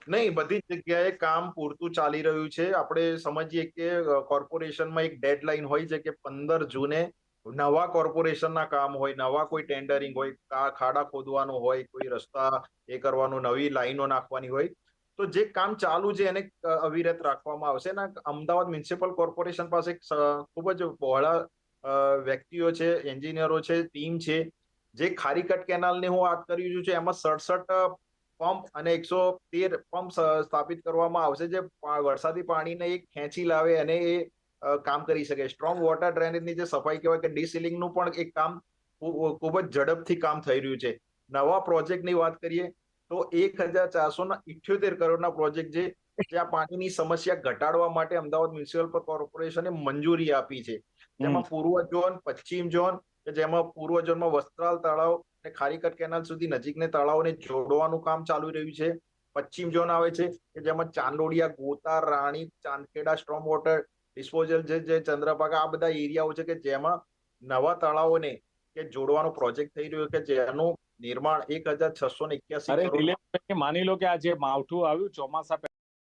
નહીં, બધી જ જગ્યાએ કામ પૂરતું ચાલી રહ્યું છે. આપણે સમજીએ કે કોર્પોરેશનમાં એક ડેડલાઈન હોય છે કે 15 જૂને નવા કોર્પોરેશનના કામ હોય, નવા કોઈ ટેન્ડરિંગ હોય, ખાડા ખોદવાનું હોય, કોઈ રસ્તા એ કરવાનું, નવી લાઈનો નાખવાની હોય. તો જે કામ ચાલુ છે એને અવિરત રાખવામાં આવશે. અને અમદાવાદ મ્યુનિસિપલ કોર્પોરેશન પાસે એક ખૂબ જ બહોળા વ્યક્તિઓ છે, એન્જિનિયરો છે, ટીમ છે. જે ખારીકટ કેનાલની હું વાત કરી રહ્યું છું, એમાં 67 પંપ અને 113 પંપ સ્થાપિત કરવામાં આવશે, જે વરસાદી પાણીને એક ખેંચી લાવે અને એ કામ કરી શકે. સ્ટ્રોંગ વોટર ડ્રેનેજની જે સફાઈ કહેવાય કે ડિસિલિંગનું પણ એક કામ ખૂબ જ ઝડપથી કામ થઈ રહ્યું છે. નવા પ્રોજેક્ટની વાત કરીએ તો 1478 કરોડના પ્રોજેક્ટ છે, જ્યાં પાણીની સમસ્યા ઘટાડવા માટે અમદાવાદ મ્યુનિસિપલ કોર્પોરેશને મંજૂરી આપી છે. હમ. જેમાં પૂર્વ ઝોન, પશ્ચિમ ઝોન, કે જેમાં પૂર્વ ઝોનમાં વસ્ત્રાલ તળાવ અને ખારીકટ કેનાલ સુધી નજીકને તળાવોને જોડવાનું કામ ચાલુ રહ્યું છે. પશ્ચિમ ઝોન આવે છે કે જેમાં ચાંદોડિયા, ગોતા, રાણી, ચાંદખેડા સ્ટ્રોમ વોટર ડિસ્પોઝલ છે, જે ચંદ્રભાગા, આ બધા એરિયાઓ છે કે જેમાં નવા તળાવોને કે જોડવાનો પ્રોજેક્ટ થઈ રહ્યો કે જેનું નિર્માણ 1681 અરે કરોડમાં. નિલેશભાઈ, માની લો કે આ જે માવઠું આવ્યું ચોમાસા